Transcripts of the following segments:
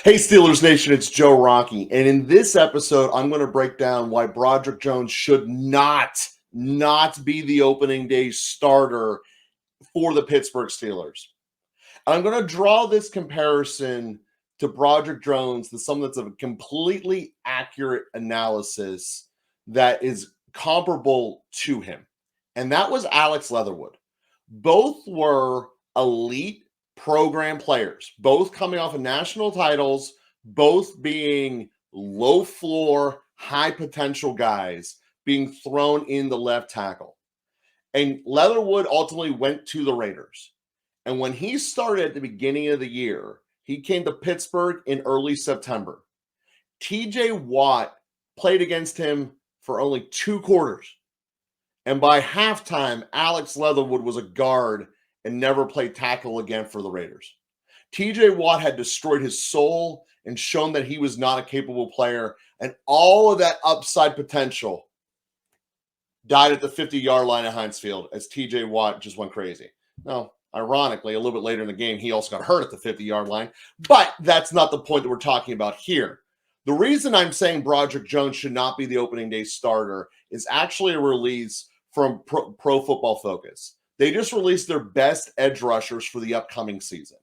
Hey, Steelers Nation, it's Joe Rocky. And in this episode, I'm going to break down why Broderick Jones should not be the opening day starter for the Pittsburgh Steelers. And I'm going to draw this comparison to Broderick Jones to something that's a completely accurate analysis that is comparable to him. And that was Alex Leatherwood. Both were elite program players, both coming off of national titles, both being low floor, high potential guys being thrown in the left tackle. And Leatherwood ultimately went to the Raiders. And when he started at the beginning of the year, he came to Pittsburgh in early September. TJ Watt played against him for only 2 quarters. And by halftime, Alex Leatherwood was a guard and never played tackle again for the Raiders. TJ Watt had destroyed his soul and shown that he was not a capable player, and all of that upside potential died at the 50-yard line at Heinz Field as TJ Watt just went crazy. Now, ironically, a little bit later in the game, he also got hurt at the 50-yard line, but that's not the point that we're talking about here. The reason I'm saying Broderick Jones should not be the opening day starter is actually a release from Pro Football Focus. They just released their best edge rushers for the upcoming season.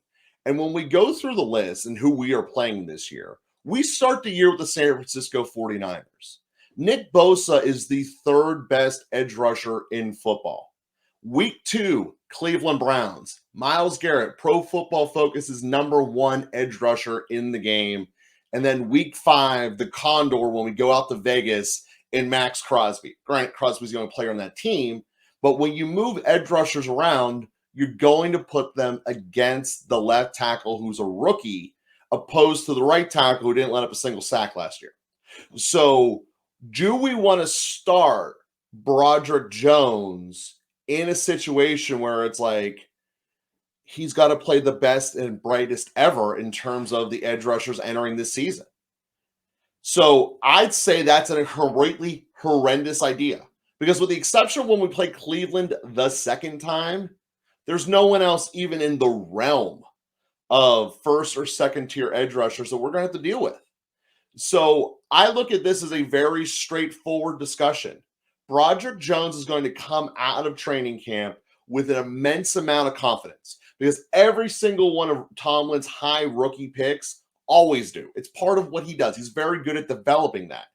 And when we go through the list and who we are playing this year, we start the year with the San Francisco 49ers. Nick Bosa is the 3rd best edge rusher in football. Week 2, Cleveland Browns. Myles Garrett, Pro Football Focus's #1 edge rusher in the game. And then week 5, the Condor, when we go out to Vegas, and Max Crosby. Granted, Crosby's the only player on that team, but when you move edge rushers around, you're going to put them against the left tackle who's a rookie, opposed to the right tackle who didn't let up a single sack last year. So do we want to start Broderick Jones in a situation where it's like he's got to play the best and brightest ever in terms of the edge rushers entering this season? So I'd say that's a completely horrendous idea, because with the exception of when we play Cleveland the second time, there's no one else even in the realm of first or second tier edge rushers that we're going to have to deal with. So I look at this as a very straightforward discussion. Broderick Jones is going to come out of training camp with an immense amount of confidence, because every single one of Tomlin's high rookie picks always do. It's part of what he does. He's very good at developing that.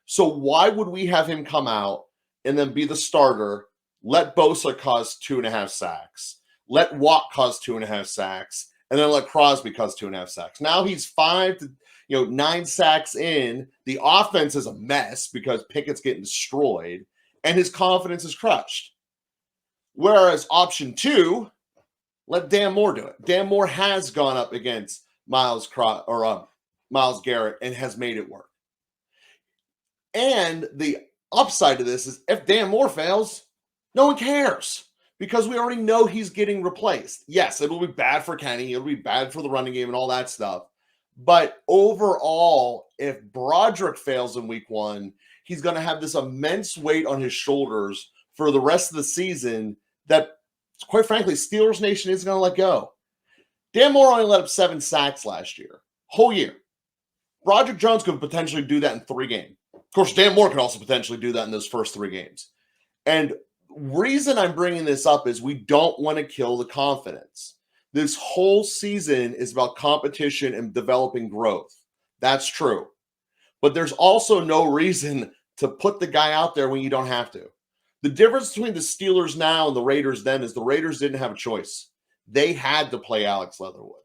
So why would we have him come out and then be the starter, let Bosa cause 2.5 sacks, let Watt cause 2.5 sacks, and then let Crosby cause 2.5 sacks? Now he's 5 to 9 sacks in. The offense is a mess because Pickett's getting destroyed, and his confidence is crushed. Whereas option 2, let Dan Moore do it. Dan Moore has gone up against Myles Garrett and has made it work. And the upside to this is if Dan Moore fails, no one cares, because we already know he's getting replaced. Yes, it'll be bad for Kenny. It'll be bad for the running game and all that stuff. But overall, if Broderick fails in week 1, he's going to have this immense weight on his shoulders for the rest of the season that, quite frankly, Steelers Nation isn't going to let go. Dan Moore only let up 7 sacks last year, whole year. Broderick Jones could potentially do that in 3 games. Of course, Dan Moore could also potentially do that in those first 3 games. And reason I'm bringing this up is we don't want to kill the confidence. This whole season is about competition and developing growth. That's true. But there's also no reason to put the guy out there when you don't have to. The difference between the Steelers now and the Raiders then is the Raiders didn't have a choice. They had to play Alex Leatherwood,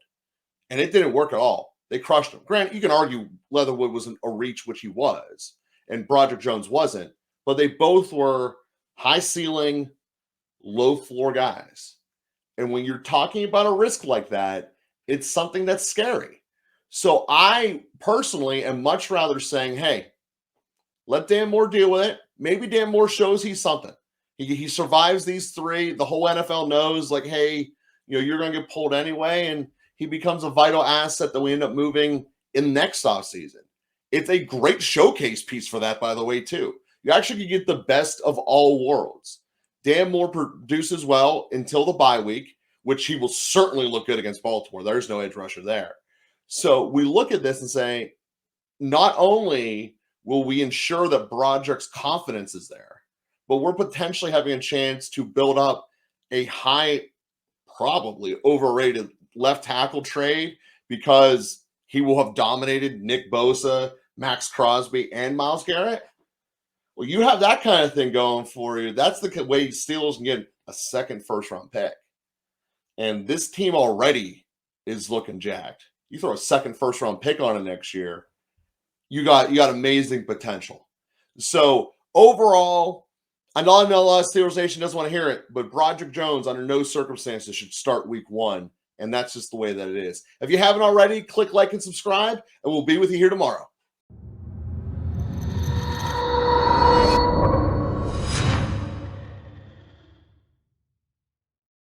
and it didn't work at all. They crushed him. Granted, you can argue Leatherwood wasn't a reach, which he was, and Broderick Jones wasn't, but they both were high ceiling, low floor guys. And when you're talking about a risk like that, it's something that's scary. So I personally am much rather saying, hey, let Dan Moore deal with it. Maybe Dan Moore shows he's something. He survives these 3. The whole NFL knows, like, hey, you're going to get pulled anyway, and he becomes a vital asset that we end up moving in next offseason. It's a great showcase piece for that, by the way, too. You actually can get the best of all worlds. Dan Moore produces well until the bye week, which he will certainly look good against Baltimore. There's no edge rusher there. So we look at this and say, not only will we ensure that Broderick's confidence is there, but we're potentially having a chance to build up a high, probably overrated left tackle trade because he will have dominated Nick Bosa, Max Crosby, and Myles Garrett. Well, you have that kind of thing going for you. That's the way Steelers can get a second first-round pick. And this team already is looking jacked. You throw a second first-round pick on it next year, you got amazing potential. So overall, I know a lot of Steelers Nation doesn't want to hear it, but Broderick Jones, under no circumstances, should start week 1. And that's just the way that it is. If you haven't already, click like and subscribe, and we'll be with you here tomorrow.